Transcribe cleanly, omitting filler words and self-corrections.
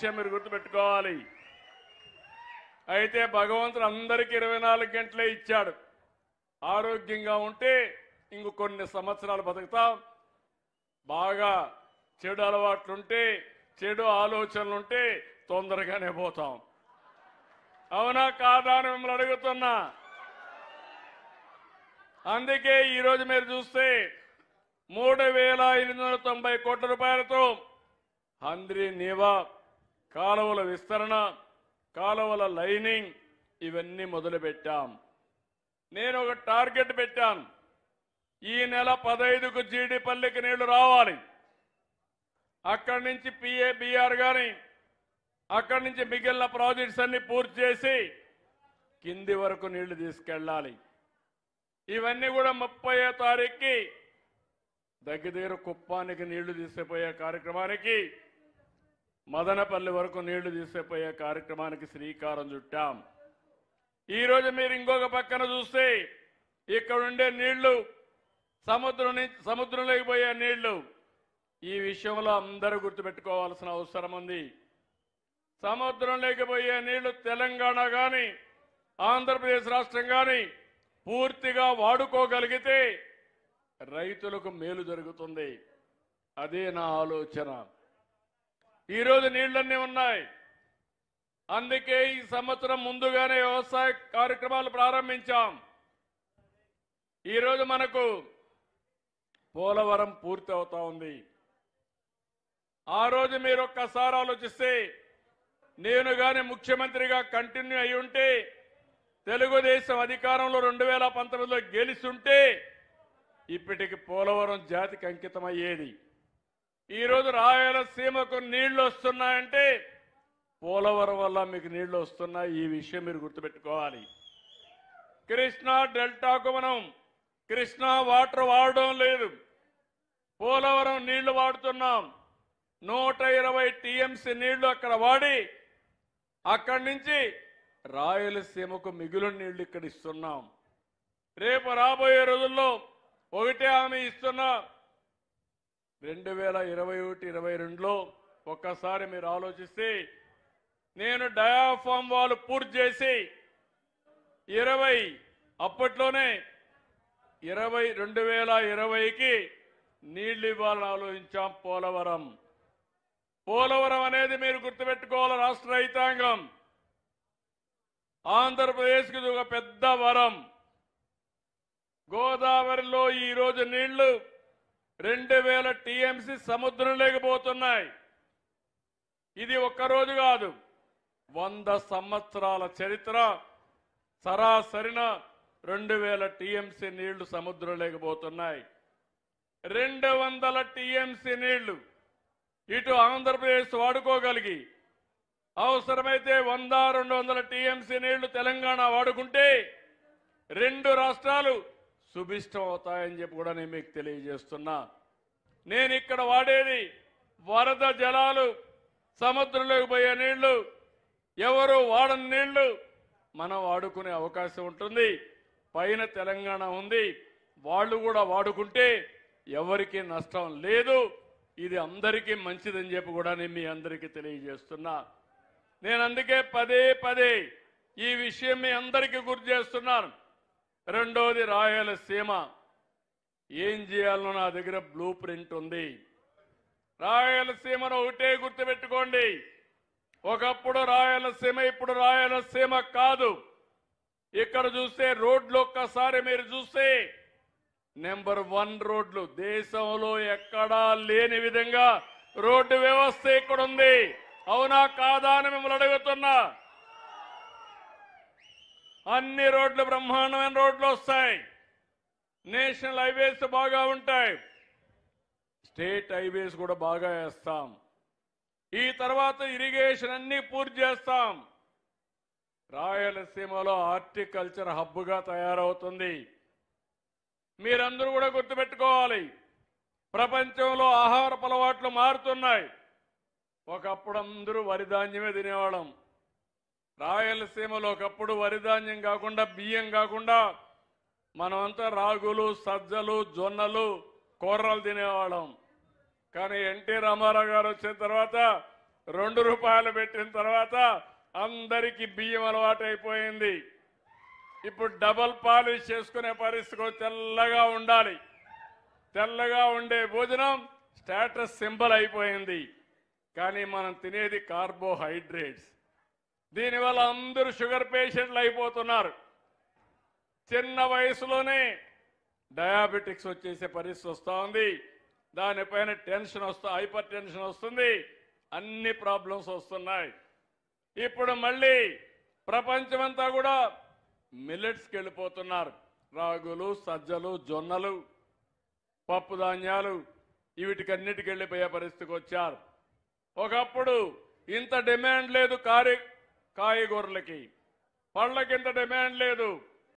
విషయం మీరు గుర్తుపెట్టుకోవాలి. అయితే భగవంతుడు అందరికీ 24 గంటలే ఇచ్చాడు. ఆరోగ్యంగా ఉంటే ఇంకో కొన్ని సంవత్సరాలు బతుకుతాం. బాగా చెడు అలవాట్లుంటే, చెడు ఆలోచనలుంటే తొందరగానే పోతాం. అవునా కాదా అని మిమ్మల్ని అడుగుతున్నా. అందుకే ఈరోజు మీరు చూస్తే 3,890 కోట్ల రూపాయలతో హంద్రీ నీవా కాలువల విస్తరణ, కాలువల లైనింగ్ ఇవన్నీ మొదలుపెట్టాం. నేను ఒక టార్గెట్ పెట్టాను. ఈ నెల 15కు జీడిపల్లికి నీళ్లు రావాలి. అక్కడి నుంచి పిఏబిఆర్ గాని అక్కడి నుంచి మిగిలిన ప్రాజెక్ట్స్ అన్ని పూర్తి చేసి కింది వరకు నీళ్లు తీసుకెళ్ళాలి. ఇవన్నీ కూడా 30వ తారీఖుకి దగ్గర కుప్పానికి నీళ్లు తీసుకుపోయే కార్యక్రమానికి, మదనపల్లి వరకు నీళ్లు తీసుకుపోయే కార్యక్రమానికి శ్రీకారం చుట్టాం. ఈరోజు మీరు ఇంకొక పక్కన చూస్తే ఇక్కడ ఉండే నీళ్లు సముద్రంలోకి పోయే నీళ్లు. ఈ విషయంలో అందరూ గుర్తుపెట్టుకోవాల్సిన అవసరం ఉంది. సముద్రంలోకి పోయే నీళ్లు తెలంగాణ కానీ ఆంధ్రప్రదేశ్ రాష్ట్రం కానీ పూర్తిగా వాడుకోగలిగితే రైతులకు మేలు జరుగుతుంది. అదే నా ఆలోచన. ఈరోజు నీళ్లన్నీ ఉన్నాయి. అందుకే ఈ సంవత్సరం ముందుగానే వ్యవసాయ కార్యక్రమాలు ప్రారంభించాం. ఈరోజు మనకు పోలవరం పూర్తి అవుతా ఉంది. ఆ రోజు మీరు ఒక్కసారి ఆలోచిస్తే, నేను గాని ముఖ్యమంత్రిగా కంటిన్యూ అయి ఉంటే, తెలుగుదేశం అధికారంలో 2019లో గెలిచుంటే ఇప్పటికి పోలవరం జాతికి అంకితం అయ్యేది. ఈరోజు రాయలసీమకు నీళ్లు వస్తున్నాయంటే పోలవరం వల్ల మీకు నీళ్లు వస్తున్నాయి. ఈ విషయం మీరు గుర్తుపెట్టుకోవాలి. కృష్ణా డెల్టాకు మనం కృష్ణా వాటర్ వాడడం లేదు, పోలవరం నీళ్లు వాడుతున్నాం. 120 టీఎంసీ నీళ్లు అక్కడ వాడి అక్కడి నుంచి రాయలసీమకు మిగులు నీళ్లు ఇక్కడ ఇస్తున్నాం. రేపు రాబోయే రోజుల్లో ఒకటే హామీ ఇస్తున్నా. 2021-22లో ఒక్కసారి మీరు ఆలోచిస్తే, నేను డయాఫామ్ వాళ్ళు పూర్తి చేసి 20 అప్పట్లోనే 2020కి నీళ్లు ఇవ్వాలని ఆలోచించాం. పోలవరం అనేది మీరు గుర్తుపెట్టుకోవాలి. రాష్ట్ర రైతాంగం, ఆంధ్రప్రదేశ్కి ఇది ఒక పెద్ద వరం. గోదావరిలో ఈరోజు నీళ్లు 2000 టీఎంసీ సముద్రం లేకపోతున్నాయి. ఇది ఒక్కరోజు కాదు, 100 సంవత్సరాల చరిత్ర. సరాసరిన 2000 టీఎంసీ నీళ్లు సముద్రం లేకపోతున్నాయి. 200 టీఎంసీ నీళ్లు ఇటు ఆంధ్రప్రదేశ్ వాడుకోగలిగి, అవసరమైతే 100-200 టీఎంసీ నీళ్లు తెలంగాణ వాడుకుంటే 2 రాష్ట్రాలు సుభిష్టం అవుతాయని చెప్పి కూడా నేను మీకు తెలియజేస్తున్నా. నేను ఇక్కడ వాడేది వరద జలాలు, సముద్రంలోకి పోయే నీళ్లు, ఎవరు వాడని నీళ్లు మనం వాడుకునే అవకాశం ఉంటుంది. పైన తెలంగాణ ఉంది, వాళ్ళు కూడా వాడుకుంటే ఎవరికి నష్టం లేదు. ఇది అందరికీ మంచిదని చెప్పి కూడా నేను మీ అందరికీ తెలియజేస్తున్నా. నేను అందుకే పదే ఈ విషయం మీ అందరికీ గుర్తు చేస్తున్నాను. రెండోది రాయలసీమ. ఏం చేయాలనో నా దగ్గర బ్లూ ప్రింట్ ఉంది. రాయలసీమను ఒకటే గుర్తుపెట్టుకోండి. ఒకప్పుడు రాయలసీమ, ఇప్పుడు రాయలసీమ కాదు. ఇక్కడ చూస్తే రోడ్లు ఒక్కసారి మీరు చూస్తే నెంబర్ 1 రోడ్లు, దేశంలో ఎక్కడా లేని విధంగా రోడ్డు వ్యవస్థ ఇక్కడ ఉంది. అవునా కాదా అని మిమ్మల్ని అడుగుతున్నా. అన్ని రోడ్లు బ్రహ్మాండమైన రోడ్లు వస్తాయి. నేషనల్ హైవేస్ బాగా ఉంటాయి, స్టేట్ హైవేస్ కూడా బాగా వేస్తాం. ఈ తర్వాత ఇరిగేషన్ అన్ని పూర్తి చేస్తాం. రాయలసీమలో హార్టికల్చర్ హబ్గా తయారవుతుంది. మీరందరూ కూడా గుర్తుపెట్టుకోవాలి, ప్రపంచంలో ఆహారపు అలవాట్లు మారుతున్నాయి. ఒకప్పుడు అందరూ వరి ధాన్యమే తినేవాళ్ళం. రాయలసీమలో ఒకప్పుడు వరి ధాన్యం కాకుండా, బియ్యం కాకుండా మనమంతా రాగులు, సజ్జలు, జొన్నలు, కొర్రలు తినేవాళ్ళం. కానీ ఎన్టీ రామారావు గారు వచ్చిన తర్వాత ₹2 పెట్టిన తర్వాత అందరికీ బియ్యం అలవాటైపోయింది. ఇప్పుడు డబల్ పాలిష్ చేసుకునే పరిస్థితికి తెల్లగా ఉండాలి. తెల్లగా ఉండే భోజనం స్టేటస్ సింబల్ అయిపోయింది. కానీ మనం తినేది కార్బోహైడ్రేట్స్. దీనివల్ల అందరూ షుగర్ పేషెంట్లు అయిపోతున్నారు. చిన్న వయసులోనే డయాబెటిక్స్ వచ్చేసే పరిస్థితి వస్తూ ఉంది. దానిపైన టెన్షన్ హైపర్ టెన్షన్ వస్తుంది. అన్ని ప్రాబ్లమ్స్ వస్తున్నాయి. ఇప్పుడు మళ్ళీ ప్రపంచమంతా కూడా మిల్లెట్స్కి వెళ్ళిపోతున్నారు. రాగులు, సజ్జలు, జొన్నలు, పప్పు ధాన్యాలు వీటికన్నిటికి వెళ్ళిపోయే పరిస్థితికి వచ్చారు. ఒకప్పుడు ఇంత డిమాండ్ లేదు కాయగూరలకి, పళ్ళకి ఇంత డిమాండ్ లేదు.